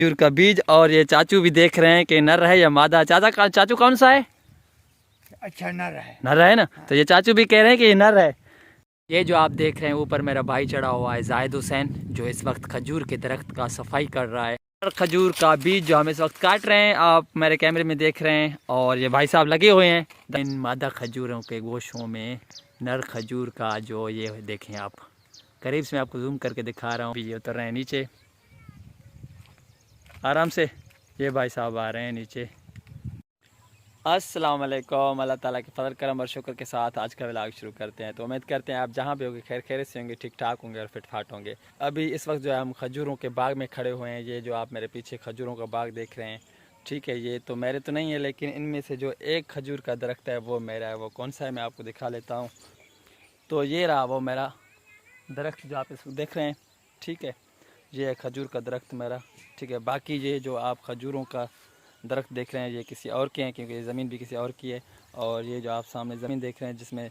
खजूर का बीज। और ये चाचू भी देख रहे हैं कि नर है या मादा। चाचू कौन सा है? अच्छा नर है। नर है ना? तो ये चाचू भी कह रहे हैं कि ये नर है। ये जो आप देख रहे हैं ऊपर मेरा भाई चढ़ा हुआ है जाहिद हुसैन, जो इस वक्त खजूर के दरख्त का सफाई कर रहा है। खजूर का बीज जो हम इस वक्त काट रहे हैं, आप मेरे कैमरे में देख रहे हैं। और ये भाई साहब लगे हुए हैं इन मादा खजूरों के गोशों में नर खजूर का जो ये देखें आप, करीब से मैं आपको जूम करके दिखा रहा हूँ। ये उतर रहे हैं नीचे आराम से। ये भाई साहब आ रहे हैं नीचे। अस्सलाम वालेकुम। अल्लाह ताला के फजल करम और शुक्र के साथ आज का व्लॉग शुरू करते हैं। तो उम्मीद करते हैं आप जहाँ भी होंगे खैर खैरियत से होंगे, ठीक ठाक होंगे और फिट फाट होंगे। अभी इस वक्त जो है हम खजूरों के बाग में खड़े हुए हैं। ये जो आप मेरे पीछे खजूरों का बाग देख रहे हैं, ठीक है, ये तो मेरे तो नहीं है, लेकिन इनमें से जो एक खजूर का दरख्त है वो मेरा है। वो कौन सा है मैं आपको दिखा लेता हूँ। तो ये रहा वो मेरा दरख्त जो आप इसको देख रहे हैं, ठीक है, ये है खजूर का दरख्त मेरा, ठीक है। बाकी ये जो आप खजूरों का दरख्त देख रहे हैं ये किसी और के हैं, क्योंकि ये ज़मीन भी किसी और की है। और ये जो आप सामने ज़मीन देख रहे हैं जिसमें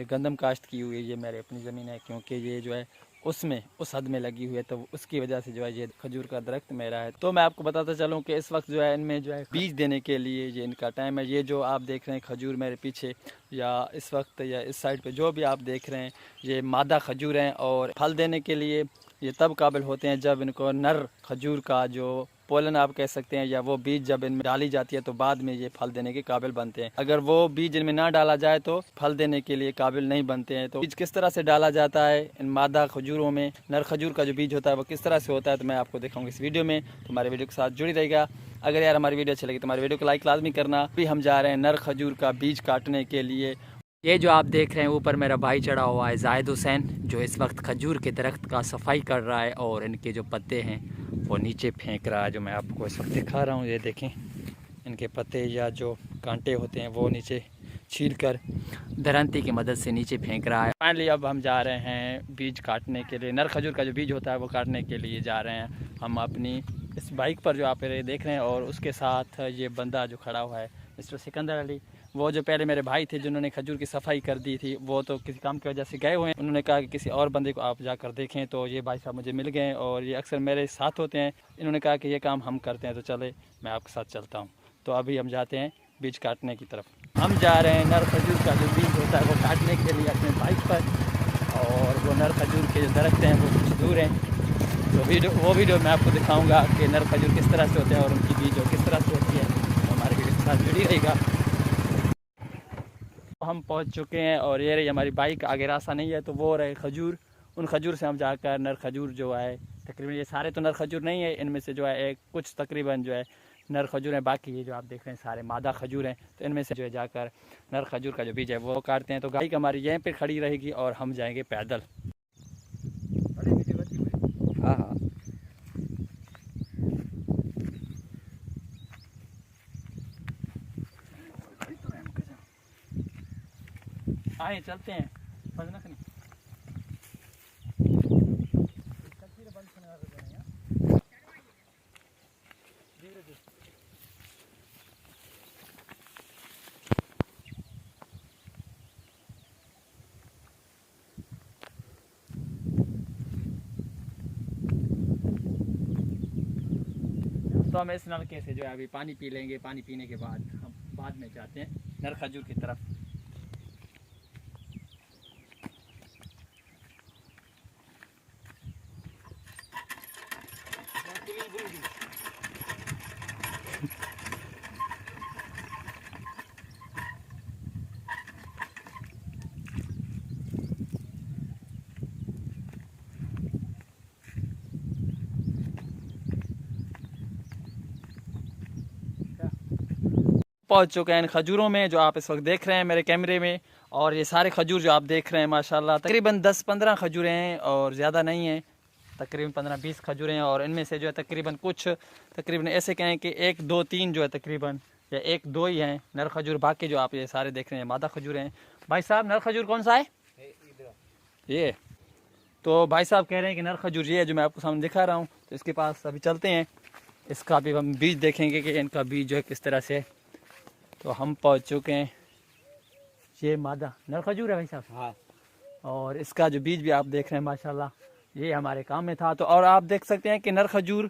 गंदम काश्त की हुई है, ये मेरी अपनी ज़मीन है, क्योंकि ये जो है उसमें उस हद में लगी हुई है, तो उसकी वजह से जो है ये खजूर का दरख्त मेरा है। तो मैं आपको बताता चलूँ कि इस वक्त जो है इनमें जो है बीज देने के लिए ये इनका टाइम है। ये जो आप देख रहे हैं खजूर मेरे पीछे या इस वक्त या इस साइड पे जो भी आप देख रहे हैं, ये मादा खजूर हैं। और फल देने के लिए ये तब काबिल होते हैं जब इनको नर खजूर का जो पोलन आप कह सकते हैं या वो बीज जब इनमें डाली जाती है, तो बाद में ये फल देने के काबिल बनते हैं। अगर वो बीज इनमें ना डाला जाए तो फल देने के लिए काबिल नहीं बनते हैं। तो बीज किस तरह से डाला जाता है इन मादा खजूरों में, नर खजूर का जो बीज होता है वो किस तरह से होता है, तो मैं आपको दिखाऊंगा इस वीडियो में। तो हमारे वीडियो के साथ जुड़ी रहेगा। अगर यार हमारी वीडियो अच्छी लगी तो हमारे वीडियो को लाइक लाजमी करना। अभी हम जा रहे हैं नर खजूर का बीज काटने के लिए। ये जो आप देख रहे हैं ऊपर मेरा भाई चढ़ा हुआ है जाहिद हुसैन, जो इस वक्त खजूर के दरख्त का सफाई कर रहा है और इनके जो पत्ते हैं वो नीचे फेंक रहा है, जो मैं आपको इस वक्त दिखा रहा हूँ। ये देखें, इनके पत्ते या जो कांटे होते हैं वो नीचे छील कर दरंती की मदद से नीचे फेंक रहा है। फाइनली अब हम जा रहे हैं बीज काटने के लिए। नर खजूर का जो बीज होता है वो काटने के लिए जा रहे हैं हम अपनी इस बाइक पर जो आप देख रहे हैं। और उसके साथ ये बंदा जो खड़ा हुआ है मिस्टर सिकंदर अली, वो जो पहले मेरे भाई थे जिन्होंने खजूर की सफाई कर दी थी, वो तो किसी काम की वजह से गए हुए हैं। उन्होंने कहा कि किसी और बंदे को आप जाकर देखें, तो ये भाई साहब मुझे मिल गए और ये अक्सर मेरे साथ होते हैं। इन्होंने कहा कि ये काम हम करते हैं, तो चले मैं आपके साथ चलता हूँ। तो अभी हम जाते हैं बीज काटने की तरफ। हम जा रहे हैं नर खजूर का जो बीज होता है वो काटने के लिए अपने बाइक पर। और वो नर खजूर के जो दरख्त हैं वो कुछ दूर हैं, तो वो वीडियो मैं आपको दिखाऊँगा कि नर खजूर किस तरह से होते हैं और उनकी बीज जो किस तरह से होती है। तो हमारे वीडियो के साथ जुड़ी रहेगा। हम पहुंच चुके हैं और ये रही हमारी बाइक, आगे रास्ता नहीं है तो वो रहे खजूर। उन खजूर से हम जाकर नर खजूर जो है, तकरीबन ये सारे तो नर खजूर नहीं है, इनमें से जो है एक कुछ तकरीबन जो है नर खजूर हैं, बाकी ये जो आप देख रहे हैं सारे मादा खजूर हैं। तो इनमें से जो है जाकर नर खजूर का जो बीज है वो काटते हैं। तो गाड़ी हमारी यहीं पर खड़ी रहेगी और हम जाएंगे पैदल। हाँ हाँ, आए चलते हैं। तो हम इस नलके से जो है अभी पानी पी लेंगे। पानी पीने के बाद हम बाद में जाते हैं नर खजूर की तरफ। पहुंच चुके हैं इन खजूरों में जो आप इस वक्त देख रहे हैं मेरे कैमरे में। और ये सारे खजूर जो आप देख रहे हैं माशाल्लाह तकरीबन 10-15 खजूरें हैं और ज़्यादा नहीं हैं, तकरीबन 15-20 खजूरें हैं। और इनमें से जो है तकरीबन कुछ तकरीबन ऐसे कहें कि 1-2-3 जो है तकरीबन या 1-2 ही हैं नर खजूर, बाकी जो आप ये सारे देख रहे हैं मादा खजूर हैं। भाई साहब नर खजूर कौन सा है? ये तो भाई साहब कह रहे हैं कि नर खजूर ये है जो मैं आपको सामने दिखा रहा हूँ। तो इसके पास अभी चलते हैं, इसका भी हम बीज देखेंगे कि इनका बीज जो है किस तरह से। तो हम पहुँच चुके हैं, ये मादा नर खजूर है भाई साहब। हाँ, और इसका जो बीज भी आप देख रहे हैं माशाल्लाह ये हमारे काम में था। तो और आप देख सकते हैं कि नर खजूर